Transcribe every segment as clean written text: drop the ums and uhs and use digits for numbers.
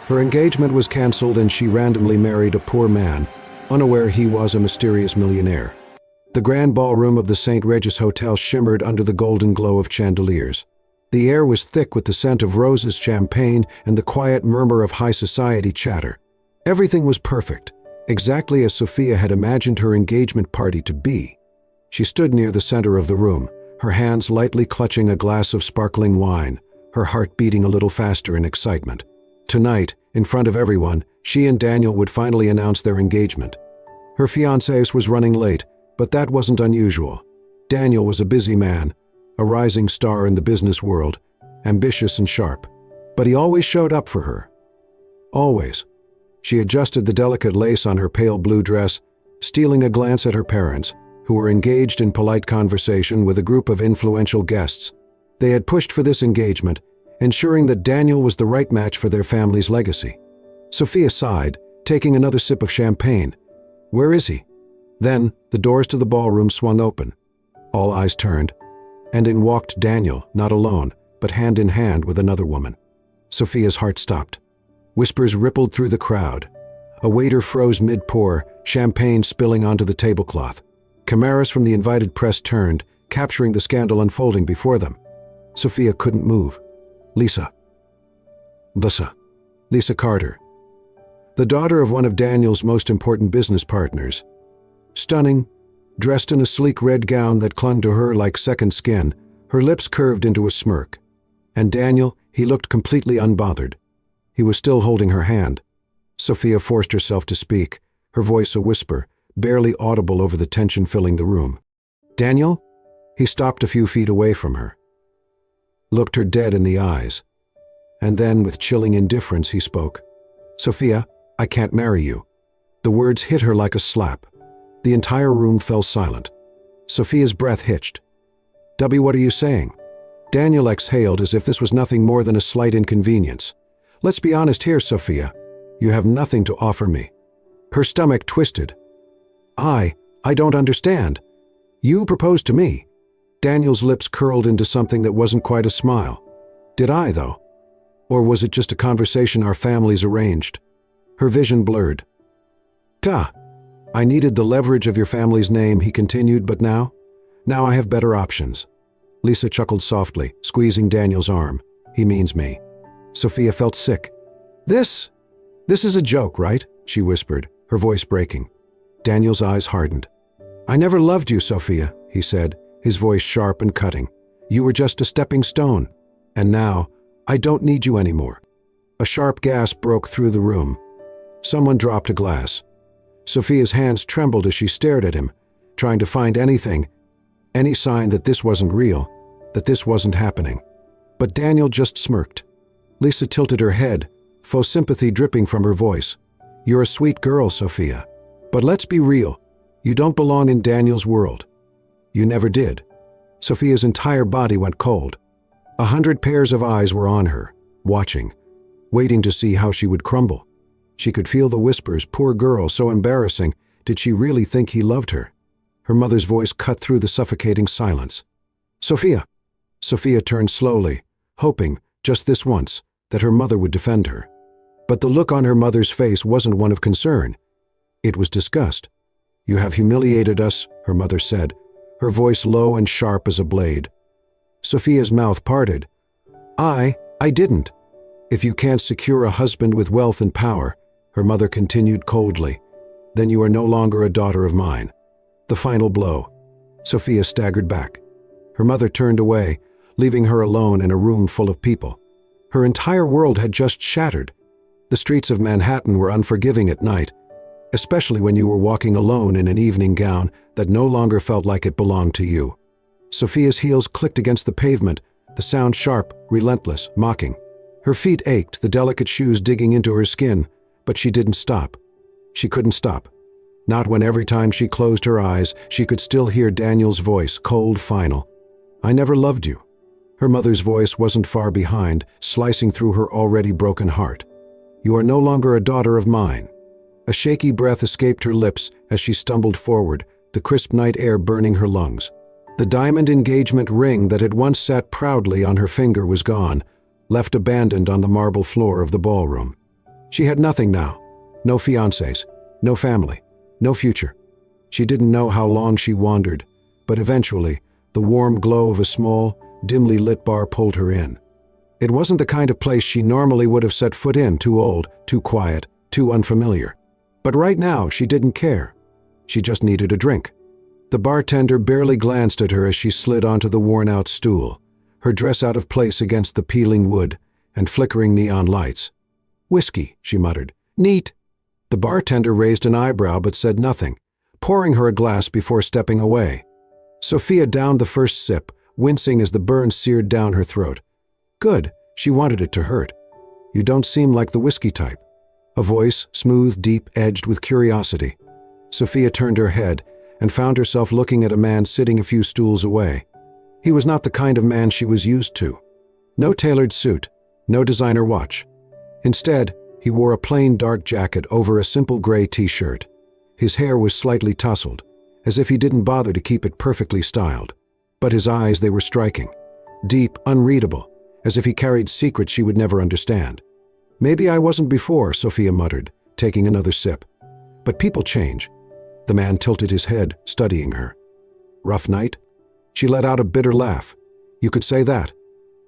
Her engagement was cancelled and she randomly married a poor man, unaware he was a mysterious millionaire. The grand ballroom of the St. Regis Hotel shimmered under the golden glow of chandeliers. The air was thick with the scent of roses, champagne, and the quiet murmur of high society chatter. Everything was perfect, exactly as Sophia had imagined her engagement party to be. She stood near the center of the room, her hands lightly clutching a glass of sparkling wine, her heart beating a little faster in excitement. Tonight, in front of everyone, she and Daniel would finally announce their engagement. Her fiancé was running late, but that wasn't unusual. Daniel was a busy man, a rising star in the business world, ambitious and sharp. But he always showed up for her. Always. She adjusted the delicate lace on her pale blue dress, stealing a glance at her parents, who were engaged in polite conversation with a group of influential guests. They had pushed for this engagement, ensuring that Daniel was the right match for their family's legacy. Sophia sighed, taking another sip of champagne. Where is he? Then, the doors to the ballroom swung open. All eyes turned, and in walked Daniel, not alone, but hand in hand with another woman. Sophia's heart stopped. Whispers rippled through the crowd. A waiter froze mid-pour, champagne spilling onto the tablecloth. Cameras from the invited press turned, capturing the scandal unfolding before them. Sophia couldn't move. Lisa Carter. The daughter of one of Daniel's most important business partners. Stunning, dressed in a sleek red gown that clung to her like second skin, her lips curved into a smirk. And Daniel, he looked completely unbothered. He was still holding her hand. Sophia forced herself to speak, her voice a whisper, barely audible over the tension filling the room. Daniel? He stopped a few feet away from her, looked her dead in the eyes. And then, with chilling indifference, he spoke. Sophia, I can't marry you. The words hit her like a slap. The entire room fell silent. Sophia's breath hitched. What are you saying? Daniel exhaled as if this was nothing more than a slight inconvenience. Let's be honest here, Sophia. You have nothing to offer me. Her stomach twisted. I don't understand. You proposed to me. Daniel's lips curled into something that wasn't quite a smile. Did I, though? Or was it just a conversation our families arranged? Her vision blurred. I needed the leverage of your family's name, he continued, but now I have better options. Lisa chuckled softly, squeezing Daniel's arm. He means me. Sophia felt sick. This is a joke, right? She whispered, her voice breaking. Daniel's eyes hardened. I never loved you, Sophia, he said, his voice sharp and cutting. You were just a stepping stone. And now, I don't need you anymore. A sharp gasp broke through the room. Someone dropped a glass. Sophia's hands trembled as she stared at him, trying to find anything, any sign that this wasn't real, that this wasn't happening. But Daniel just smirked. Lisa tilted her head, faux sympathy dripping from her voice. You're a sweet girl, Sophia. But let's be real. You don't belong in Daniel's world. You never did. Sophia's entire body went cold. 100 pairs of eyes were on her, watching, waiting to see how she would crumble. She could feel the whispers, poor girl, so embarrassing. Did she really think he loved her? Her mother's voice cut through the suffocating silence. Sophia! Sophia turned slowly, hoping, just this once, that her mother would defend her. But the look on her mother's face wasn't one of concern. It was disgust. You have humiliated us, her mother said, her voice low and sharp as a blade. Sophia's mouth parted. I didn't. If you can't secure a husband with wealth and power, her mother continued coldly, then you are no longer a daughter of mine. The final blow. Sophia staggered back. Her mother turned away, leaving her alone in a room full of people. Her entire world had just shattered. The streets of Manhattan were unforgiving at night, especially when you were walking alone in an evening gown that no longer felt like it belonged to you. Sophia's heels clicked against the pavement, the sound sharp, relentless, mocking. Her feet ached, the delicate shoes digging into her skin, but she didn't stop. She couldn't stop. Not when every time she closed her eyes, she could still hear Daniel's voice, cold, final. I never loved you. Her mother's voice wasn't far behind, slicing through her already broken heart. You are no longer a daughter of mine. A shaky breath escaped her lips as she stumbled forward, the crisp night air burning her lungs. The diamond engagement ring that had once sat proudly on her finger was gone, left abandoned on the marble floor of the ballroom. She had nothing now. No fiancés, no family, no future. She didn't know how long she wandered, but eventually, the warm glow of a small, dimly lit bar pulled her in. It wasn't the kind of place she normally would have set foot in, too old, too quiet, too unfamiliar. But right now, she didn't care. She just needed a drink. The bartender barely glanced at her as she slid onto the worn-out stool, her dress out of place against the peeling wood and flickering neon lights. "Whiskey," she muttered. "Neat." The bartender raised an eyebrow but said nothing, pouring her a glass before stepping away. Sophia downed the first sip, wincing as the burn seared down her throat. Good, she wanted it to hurt. "You don't seem like the whiskey type." A voice, smooth, deep, edged with curiosity. Sophia turned her head and found herself looking at a man sitting a few stools away. He was not the kind of man she was used to. No tailored suit, no designer watch. Instead, he wore a plain dark jacket over a simple gray t-shirt. His hair was slightly tousled, as if he didn't bother to keep it perfectly styled. But his eyes, they were striking. Deep, unreadable, as if he carried secrets she would never understand. "Maybe I wasn't before," Sophia muttered, taking another sip. "But people change." The man tilted his head, studying her. "Rough night?" She let out a bitter laugh. "You could say that."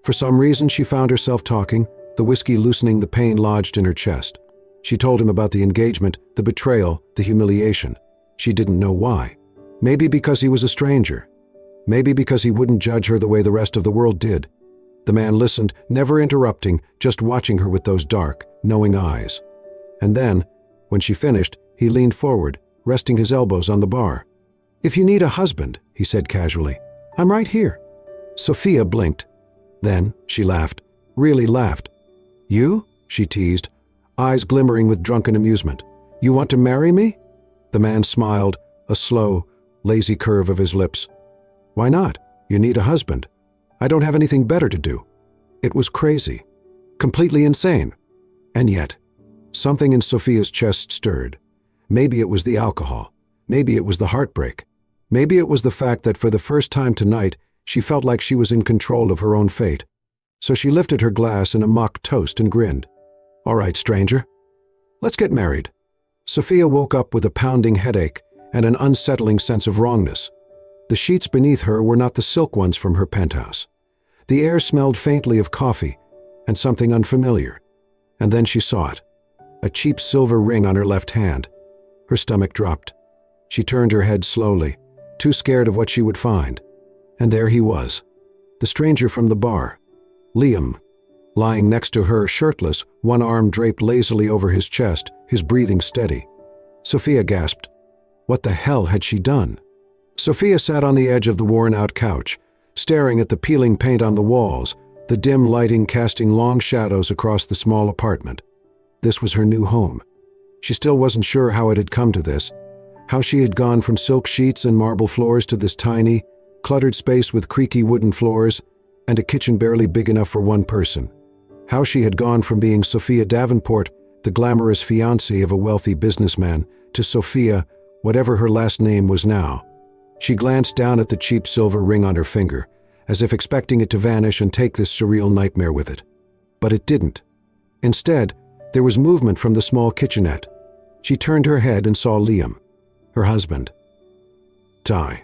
For some reason she found herself talking, the whiskey loosening the pain lodged in her chest. She told him about the engagement, the betrayal, the humiliation. She didn't know why. Maybe because he was a stranger. Maybe because he wouldn't judge her the way the rest of the world did. The man listened, never interrupting, just watching her with those dark, knowing eyes. And then, when she finished, he leaned forward, resting his elbows on the bar. "If you need a husband," he said casually, "I'm right here." Sophia blinked. Then she laughed, really laughed. "You?" she teased, eyes glimmering with drunken amusement. "You want to marry me?" The man smiled, a slow, lazy curve of his lips. "Why not? You need a husband. I don't have anything better to do." It was crazy, completely insane. And yet, something in Sophia's chest stirred. Maybe it was the alcohol. Maybe it was the heartbreak. Maybe it was the fact that for the first time tonight, she felt like she was in control of her own fate. So she lifted her glass in a mock toast and grinned. "All right, stranger. Let's get married." Sophia woke up with a pounding headache and an unsettling sense of wrongness. The sheets beneath her were not the silk ones from her penthouse. The air smelled faintly of coffee and something unfamiliar. And then she saw it. A cheap silver ring on her left hand. Her stomach dropped. She turned her head slowly, too scared of what she would find. And there he was, the stranger from the bar, Liam, lying next to her, shirtless, one arm draped lazily over his chest, his breathing steady. Sophia gasped. What the hell had she done? Sophia sat on the edge of the worn-out couch, staring at the peeling paint on the walls, the dim lighting casting long shadows across the small apartment. This was her new home. She still wasn't sure how it had come to this, how she had gone from silk sheets and marble floors to this tiny, cluttered space with creaky wooden floors and a kitchen barely big enough for one person. How she had gone from being Sophia Davenport, the glamorous fiancée of a wealthy businessman, to Sophia, whatever her last name was now. She glanced down at the cheap silver ring on her finger, as if expecting it to vanish and take this surreal nightmare with it. But it didn't. Instead, there was movement from the small kitchenette. She turned her head and saw Liam, her husband. Ty,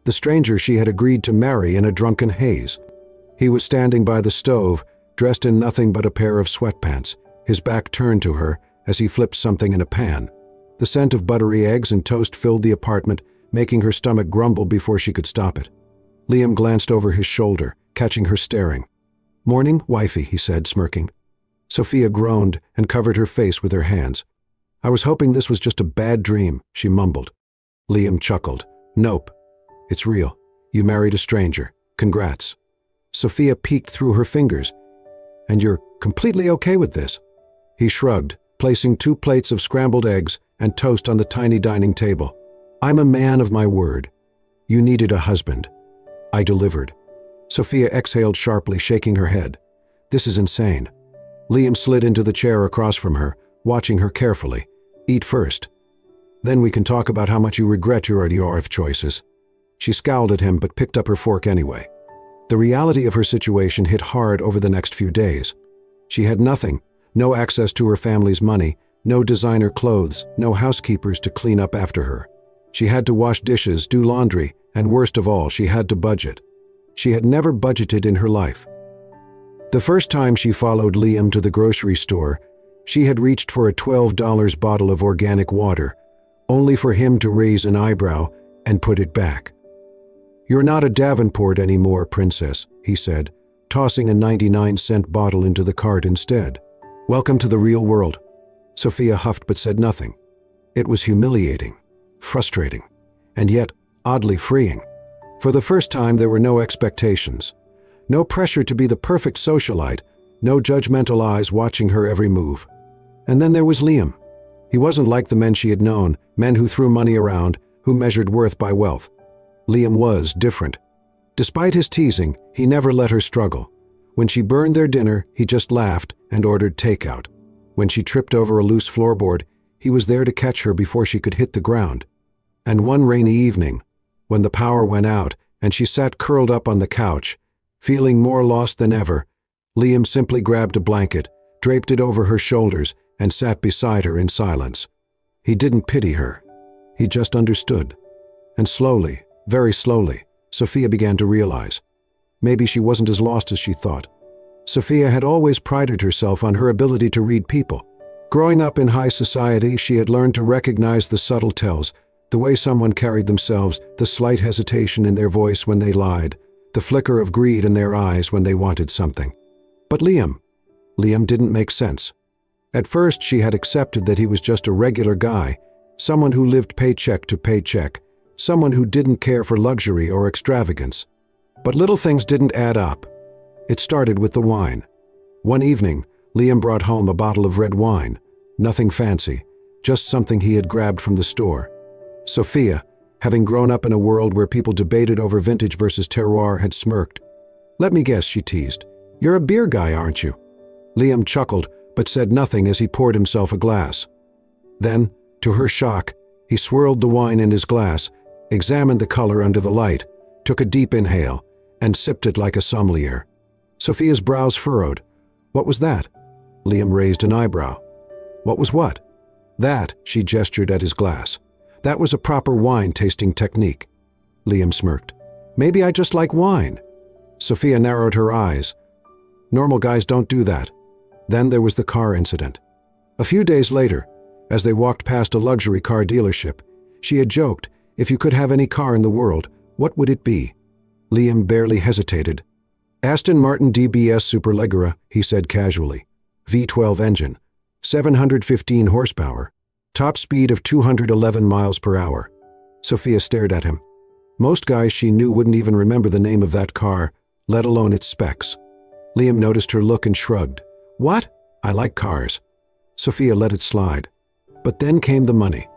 the stranger she had agreed to marry in a drunken haze. He was standing by the stove, dressed in nothing but a pair of sweatpants, his back turned to her as he flipped something in a pan. The scent of buttery eggs and toast filled the apartment, making her stomach grumble before she could stop it. Liam glanced over his shoulder, catching her staring. "Morning, wifey," he said, smirking. Sophia groaned and covered her face with her hands. "I was hoping this was just a bad dream," she mumbled. Liam chuckled. "Nope. It's real. You married a stranger. Congrats." Sophia peeked through her fingers. "And you're completely okay with this?" He shrugged, placing 2 plates of scrambled eggs and toast on the tiny dining table. "I'm a man of my word. You needed a husband. I delivered." Sophia exhaled sharply, shaking her head. "This is insane." Liam slid into the chair across from her, watching her carefully. "Eat first. Then we can talk about how much you regret your RDRF choices." She scowled at him but picked up her fork anyway. The reality of her situation hit hard over the next few days. She had nothing, No access to her family's money, no designer clothes, no housekeepers to clean up after her. She had to wash dishes, do laundry, and worst of all, she had to budget. She had never budgeted in her life. The first time she followed Liam to the grocery store, she had reached for a $12 bottle of organic water, only for him to raise an eyebrow and put it back. "You're not a Davenport anymore, princess," he said, tossing a 99-cent bottle into the cart instead. "Welcome to the real world." Sophia huffed but said nothing. It was humiliating, frustrating, and yet oddly freeing. For the first time there were no expectations. No pressure to be the perfect socialite, no judgmental eyes watching her every move. And then there was Liam. He wasn't like the men she had known, men who threw money around, who measured worth by wealth. Liam was different. Despite his teasing, he never let her struggle. When she burned their dinner, he just laughed and ordered takeout. When she tripped over a loose floorboard, he was there to catch her before she could hit the ground. And one rainy evening, when the power went out and she sat curled up on the couch, feeling more lost than ever, Liam simply grabbed a blanket, draped it over her shoulders, and sat beside her in silence. He didn't pity her. He just understood. And slowly, very slowly, Sophia began to realize. Maybe she wasn't as lost as she thought. Sophia had always prided herself on her ability to read people. Growing up in high society, she had learned to recognize the subtle tells, the way someone carried themselves, the slight hesitation in their voice when they lied, the flicker of greed in their eyes when they wanted something. But Liam didn't make sense. At first, she had accepted that he was just a regular guy, someone who lived paycheck to paycheck, someone who didn't care for luxury or extravagance. But little things didn't add up. It started with the wine. One evening, Liam brought home a bottle of red wine. Nothing fancy, just something he had grabbed from the store. Sophia, having grown up in a world where people debated over vintage versus terroir, had smirked. "Let me guess," she teased. "You're a beer guy, aren't you?" Liam chuckled, but said nothing as he poured himself a glass. Then, to her shock, he swirled the wine in his glass, examined the color under the light, took a deep inhale, and sipped it like a sommelier. Sophia's brows furrowed. "What was that?" Liam raised an eyebrow. "What was what?" "That," she gestured at his glass. "That was a proper wine-tasting technique." Liam smirked. "Maybe I just like wine." Sophia narrowed her eyes. "Normal guys don't do that." Then there was the car incident. A few days later, as they walked past a luxury car dealership, she had joked, "If you could have any car in the world, what would it be?" Liam barely hesitated. "Aston Martin DBS Superleggera," he said casually. "V12 engine, 715 horsepower, top speed of 211 miles per hour. Sophia stared at him. Most guys she knew wouldn't even remember the name of that car, let alone its specs. Liam noticed her look and shrugged. "What? I like cars." Sophia let it slide. But then came the money.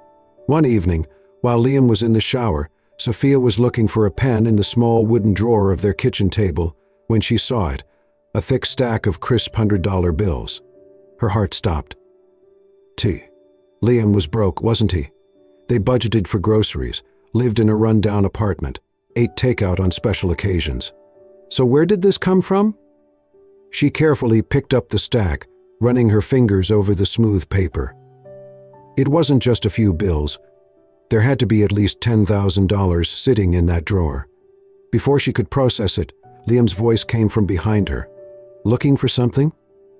One evening, while Liam was in the shower, Sophia was looking for a pen in the small wooden drawer of their kitchen table when she saw it, a thick stack of crisp $100 bills. Her heart stopped. Liam was broke, wasn't he? They budgeted for groceries, lived in a run-down apartment, ate takeout on special occasions. So where did this come from? She carefully picked up the stack, running her fingers over the smooth paper. It wasn't just a few bills. There had to be at least $10,000 sitting in that drawer. Before she could process it, Liam's voice came from behind her. "Looking for something?"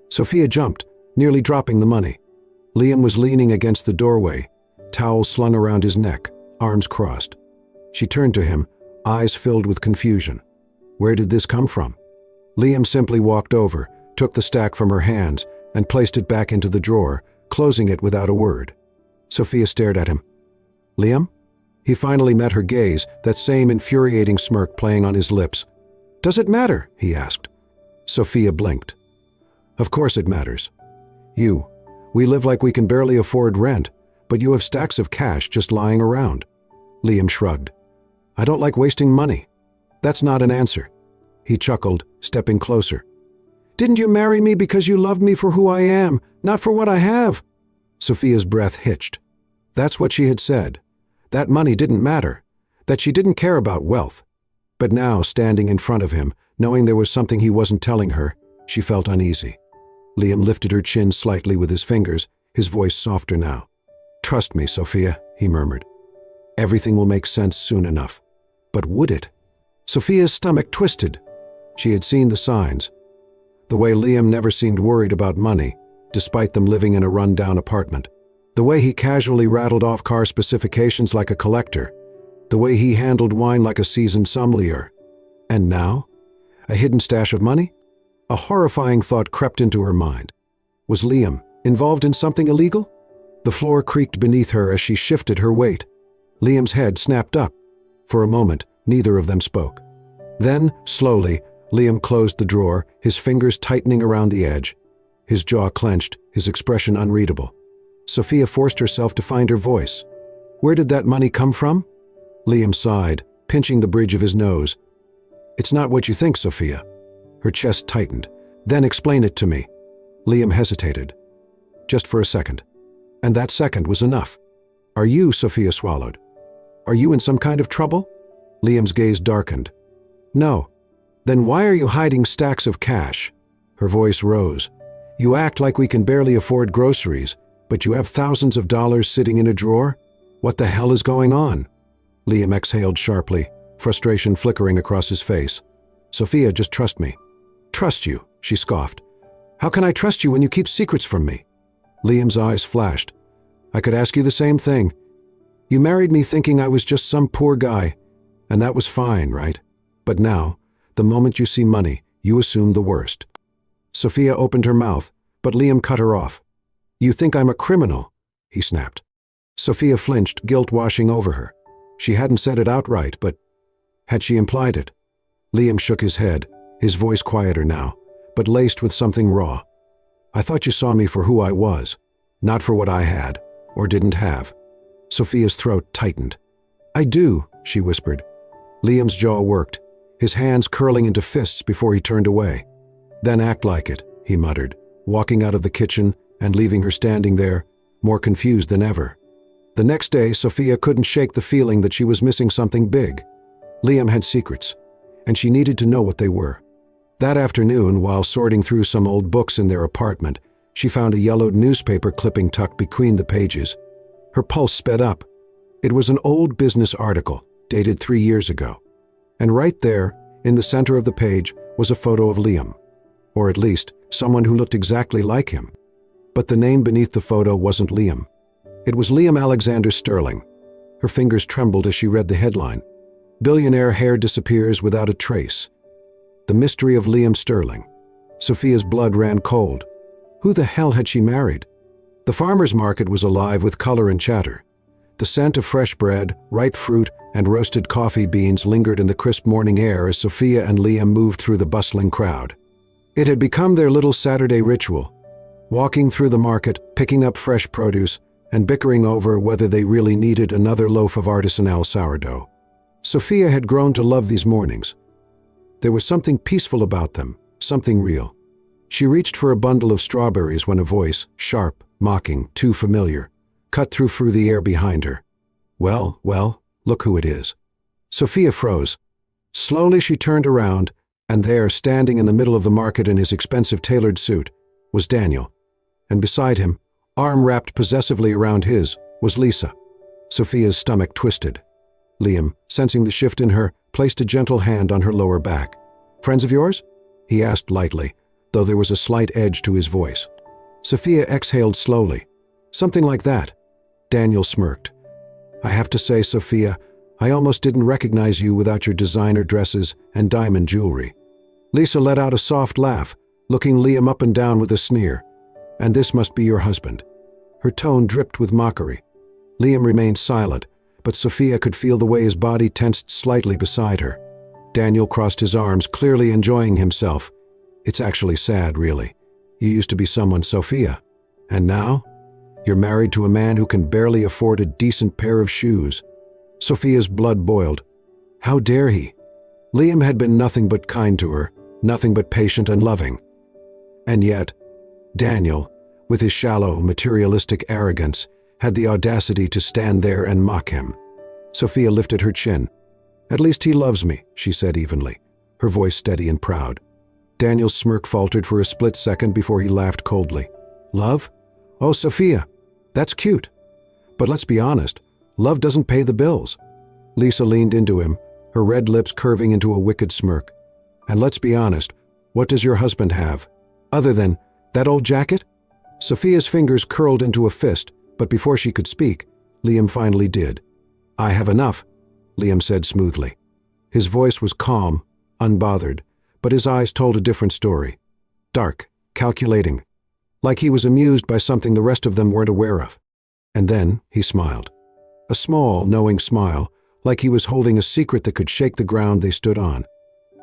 Sophia jumped, nearly dropping the money. Liam was leaning against the doorway, towel slung around his neck, arms crossed. She turned to him, eyes filled with confusion. Where did this come from? Liam simply walked over, took the stack from her hands, and placed it back into the drawer, closing it without a word. Sophia stared at him. "Liam?" He finally met her gaze, that same infuriating smirk playing on his lips. "Does it matter?" he asked. Sophia blinked. "Of course it matters. We live like we can barely afford rent, but you have stacks of cash just lying around." Liam shrugged. "I don't like wasting money." "That's not an answer." He chuckled, stepping closer. "Didn't you marry me because you loved me for who I am, not for what I have?" Sophia's breath hitched. That's what she had said. That money didn't matter, that she didn't care about wealth. But now, standing in front of him, knowing there was something he wasn't telling her, she felt uneasy. Liam lifted her chin slightly with his fingers, his voice softer now. "Trust me, Sophia," he murmured. "Everything will make sense soon enough." But would it? Sophia's stomach twisted. She had seen the signs. The way Liam never seemed worried about money, despite them living in a run-down apartment. The way he casually rattled off car specifications like a collector. The way he handled wine like a seasoned sommelier. And now? A hidden stash of money? A horrifying thought crept into her mind. Was Liam involved in something illegal? The floor creaked beneath her as she shifted her weight. Liam's head snapped up. For a moment, neither of them spoke. Then, slowly, Liam closed the drawer, his fingers tightening around the edge. His jaw clenched, his expression unreadable. Sophia forced herself to find her voice. "Where did that money come from?" Liam sighed, pinching the bridge of his nose. "It's not what you think, Sophia." Her chest tightened. "Then explain it to me." Liam hesitated. Just for a second. And that second was enough. "Are you," Sophia swallowed. "Are you in some kind of trouble?" Liam's gaze darkened. "No." "Then why are you hiding stacks of cash?" Her voice rose. "You act like we can barely afford groceries, but you have thousands of dollars sitting in a drawer? What the hell is going on?" Liam exhaled sharply, frustration flickering across his face. "Sophia, just trust me." "Trust you?" she scoffed. "How can I trust you when you keep secrets from me?" Liam's eyes flashed. "I could ask you the same thing. You married me thinking I was just some poor guy, and that was fine, right? But now, the moment you see money, you assume the worst." Sophia opened her mouth, but Liam cut her off. "You think I'm a criminal?" he snapped. Sophia flinched, guilt washing over her. She hadn't said it outright, but had she implied it? Liam shook his head, his voice quieter now, but laced with something raw. "I thought you saw me for who I was, not for what I had, or didn't have." Sophia's throat tightened. "I do," she whispered. Liam's jaw worked, his hands curling into fists before he turned away. "Then act like it," he muttered, walking out of the kitchen and leaving her standing there, more confused than ever. The next day, Sophia couldn't shake the feeling that she was missing something big. Liam had secrets, and she needed to know what they were. That afternoon, while sorting through some old books in their apartment, she found a yellowed newspaper clipping tucked between the pages. Her pulse sped up. It was an old business article, dated 3 years ago. And right there, in the center of the page, was a photo of Liam. Or at least, someone who looked exactly like him. But the name beneath the photo wasn't Liam. It was Liam Alexander Sterling. Her fingers trembled as she read the headline. "Billionaire hair disappears without a trace. The mystery of Liam Sterling." Sophia's blood ran cold. Who the hell had she married? The farmer's market was alive with color and chatter. The scent of fresh bread, ripe fruit, and roasted coffee beans lingered in the crisp morning air as Sophia and Liam moved through the bustling crowd. It had become their little Saturday ritual, walking through the market, picking up fresh produce, and bickering over whether they really needed another loaf of artisanal sourdough. Sophia had grown to love these mornings. There was something peaceful about them, something real. She reached for a bundle of strawberries when a voice, sharp, mocking, too familiar, cut through the air behind her. Well, look who it is." Sophia froze. Slowly she turned around, and there, standing in the middle of the market in his expensive tailored suit, was Daniel. And beside him, arm wrapped possessively around his, was Lisa. Sophia's stomach twisted. Liam, sensing the shift in her, placed a gentle hand on her lower back. "Friends of yours?" he asked lightly, though there was a slight edge to his voice. Sophia exhaled slowly. "Something like that." Daniel smirked. "I have to say, Sophia, I almost didn't recognize you without your designer dresses and diamond jewelry." Lisa let out a soft laugh, looking Liam up and down with a sneer. "And this must be your husband." Her tone dripped with mockery. Liam remained silent, but Sophia could feel the way his body tensed slightly beside her. Daniel crossed his arms, clearly enjoying himself. "It's actually sad, really. You used to be someone, Sophia. And now? You're married to a man who can barely afford a decent pair of shoes." Sophia's blood boiled. How dare he? Liam had been nothing but kind to her, nothing but patient and loving. And yet, Daniel, with his shallow, materialistic arrogance, had the audacity to stand there and mock him. Sophia lifted her chin. "At least he loves me," she said evenly, her voice steady and proud. Daniel's smirk faltered for a split second before he laughed coldly. Love? Oh, Sophia, that's cute. But let's be honest, love doesn't pay the bills. Lisa leaned into him, her red lips curving into a wicked smirk. And let's be honest, what does your husband have? Other than that old jacket? Sophia's fingers curled into a fist, but before she could speak, Liam finally did. I have enough, Liam said smoothly. His voice was calm, unbothered, but his eyes told a different story. Dark, calculating, like he was amused by something the rest of them weren't aware of. And then he smiled. A small, knowing smile, like he was holding a secret that could shake the ground they stood on.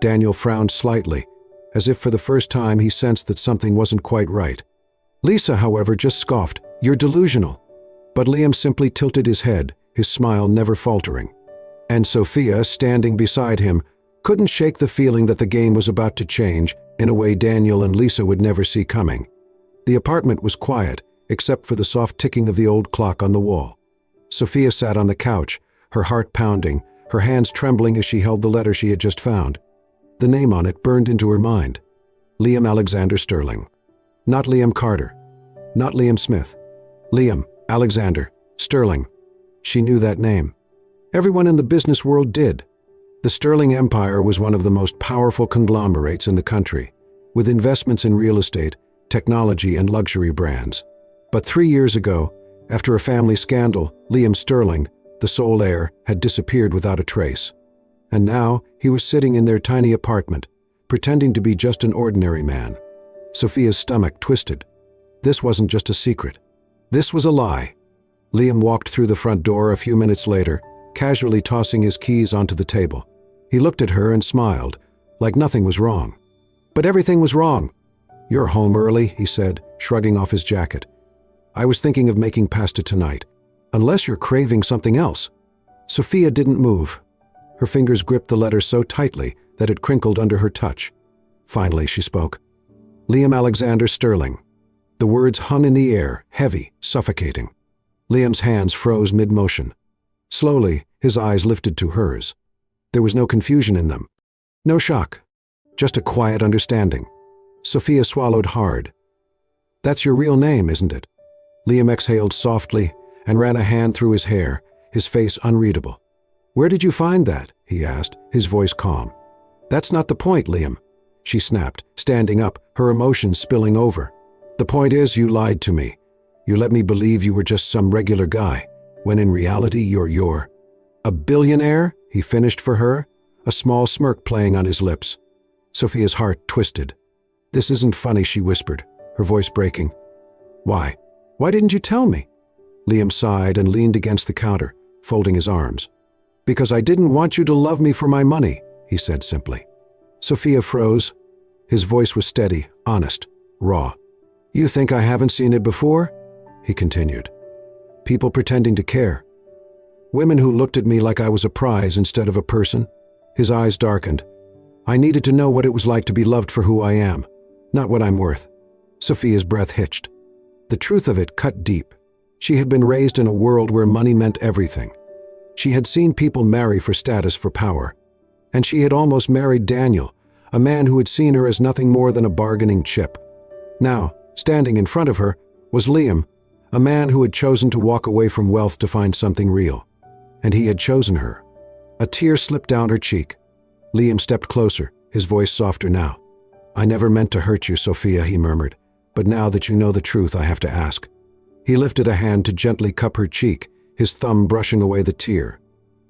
Daniel frowned slightly, as if for the first time he sensed that something wasn't quite right. Lisa, however, just scoffed, "You're delusional." But Liam simply tilted his head, his smile never faltering. And Sophia, standing beside him, couldn't shake the feeling that the game was about to change in a way Daniel and Lisa would never see coming. The apartment was quiet, except for the soft ticking of the old clock on the wall. Sophia sat on the couch, her heart pounding, her hands trembling as she held the letter she had just found. The name on it burned into her mind. Liam Alexander Sterling. Not Liam Carter. Not Liam Smith. Liam Alexander Sterling. She knew that name. Everyone in the business world did. The Sterling Empire was one of the most powerful conglomerates in the country, with investments in real estate, technology, and luxury brands. But 3 years ago, after a family scandal, Liam Sterling, the sole heir, had disappeared without a trace. And now he was sitting in their tiny apartment, pretending to be just an ordinary man. Sophia's stomach twisted. This wasn't just a secret. This was a lie. Liam walked through the front door a few minutes later, casually tossing his keys onto the table. He looked at her and smiled, like nothing was wrong. But everything was wrong. You're home early, he said, shrugging off his jacket. I was thinking of making pasta tonight, unless you're craving something else. Sophia didn't move. Her fingers gripped the letter so tightly that it crinkled under her touch. Finally, she spoke. Liam Alexander Sterling. The words hung in the air, heavy, suffocating. Liam's hands froze mid-motion. Slowly, his eyes lifted to hers. There was no confusion in them. No shock. Just a quiet understanding. Sophia swallowed hard. That's your real name, isn't it? Liam exhaled softly and ran a hand through his hair, his face unreadable. Where did you find that? He asked, his voice calm. That's not the point, Liam, she snapped, standing up, her emotions spilling over. The point is, you lied to me. You let me believe you were just some regular guy, when in reality you're a billionaire, he finished for her, a small smirk playing on his lips. Sophia's heart twisted. This isn't funny, she whispered, her voice breaking. Why? Why didn't you tell me? Liam sighed and leaned against the counter, folding his arms. Because I didn't want you to love me for my money, he said simply. Sophia froze. His voice was steady, honest, raw. You think I haven't seen it before? He continued. People pretending to care. Women who looked at me like I was a prize instead of a person. His eyes darkened. I needed to know what it was like to be loved for who I am, not what I'm worth. Sophia's breath hitched. The truth of it cut deep. She had been raised in a world where money meant everything. She had seen people marry for status, for power. And she had almost married Daniel, a man who had seen her as nothing more than a bargaining chip. Now, standing in front of her, was Liam, a man who had chosen to walk away from wealth to find something real. And he had chosen her. A tear slipped down her cheek. Liam stepped closer, his voice softer now. I never meant to hurt you, Sophia, he murmured. But now that you know the truth, I have to ask. He lifted a hand to gently cup her cheek, his thumb brushing away the tear.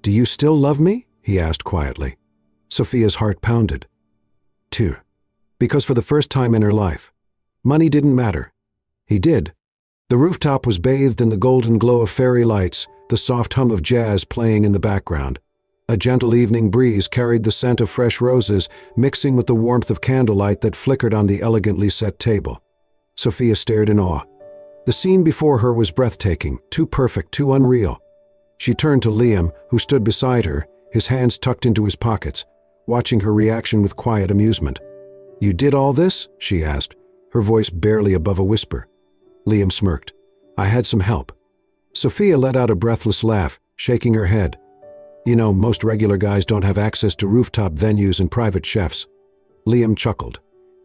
Do you still love me? He asked quietly. Sophia's heart pounded. Two. Because for the first time in her life, money didn't matter. He did. The rooftop was bathed in the golden glow of fairy lights, the soft hum of jazz playing in the background. A gentle evening breeze carried the scent of fresh roses, mixing with the warmth of candlelight that flickered on the elegantly set table. Sophia stared in awe. The scene before her was breathtaking, too perfect, too unreal. She turned to Liam, who stood beside her, his hands tucked into his pockets, watching her reaction with quiet amusement. You did all this? She asked, her voice barely above a whisper. Liam smirked. I had some help. Sophia let out a breathless laugh, shaking her head. You know, most regular guys don't have access to rooftop venues and private chefs. Liam chuckled.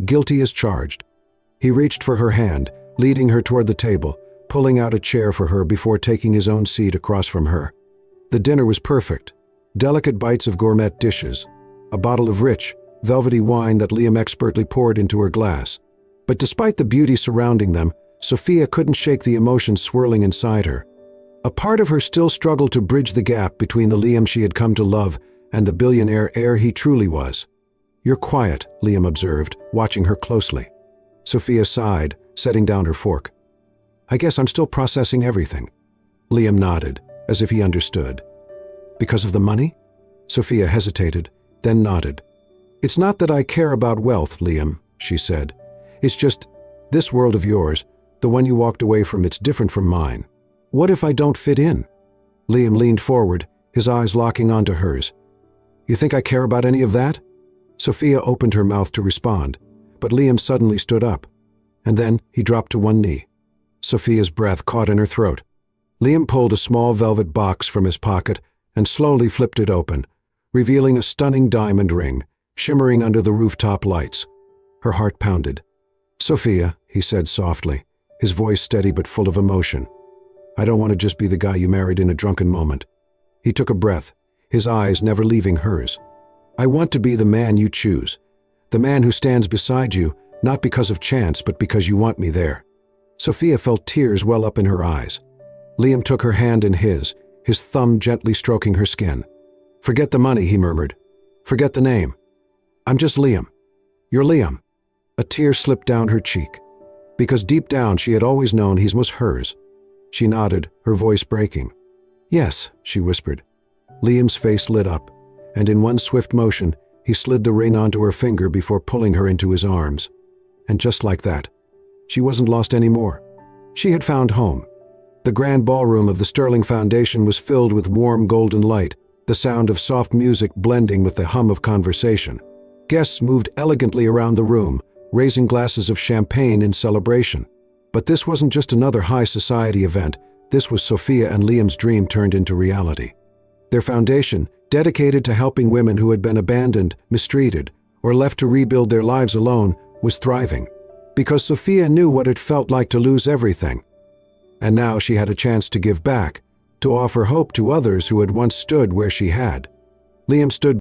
guilty as charged. He reached for her hand, leading her toward the table, pulling out a chair for her before taking his own seat across from her. The dinner was perfect. Delicate bites of gourmet dishes, a bottle of rich, velvety wine that Liam expertly poured into her glass. But despite the beauty surrounding them, Sophia couldn't shake the emotions swirling inside her. A part of her still struggled to bridge the gap between the Liam she had come to love and the billionaire heir he truly was. "You're quiet," Liam observed, watching her closely. Sophia sighed, setting down her fork. "I guess I'm still processing everything." Liam nodded, as if he understood. "Because of the money?" Sophia hesitated, then nodded. "It's not that I care about wealth, Liam," she said. "It's just, this world of yours, the one you walked away from, it's different from mine. What if I don't fit in?" Liam leaned forward, his eyes locking onto hers. "You think I care about any of that?" Sophia opened her mouth to respond, but Liam suddenly stood up. And then he dropped to one knee. Sophia's breath caught in her throat. Liam pulled a small velvet box from his pocket and slowly flipped it open, revealing a stunning diamond ring, shimmering under the rooftop lights. Her heart pounded. "Sophia," he said softly, his voice steady but full of emotion. "I don't want to just be the guy you married in a drunken moment." He took a breath, his eyes never leaving hers. "I want to be the man you choose, the man who stands beside you, not because of chance but because you want me there." Sophia felt tears well up in her eyes. Liam took her hand in his thumb gently stroking her skin. "Forget the money," he murmured. "Forget the name. I'm just Liam. You're Liam." A tear slipped down her cheek, because deep down she had always known he was hers. She nodded, her voice breaking. "Yes," she whispered. Liam's face lit up, and in one swift motion, he slid the ring onto her finger before pulling her into his arms. And just like that, she wasn't lost anymore. She had found home. The grand ballroom of the Sterling Foundation was filled with warm golden light, the sound of soft music blending with the hum of conversation. Guests moved elegantly around the room, raising glasses of champagne in celebration. But this wasn't just another high society event, this was Sophia and Liam's dream turned into reality. Their foundation, dedicated to helping women who had been abandoned, mistreated, or left to rebuild their lives alone, was thriving. Because Sophia knew what it felt like to lose everything. And now she had a chance to give back, to offer hope to others who had once stood where she had. Liam stood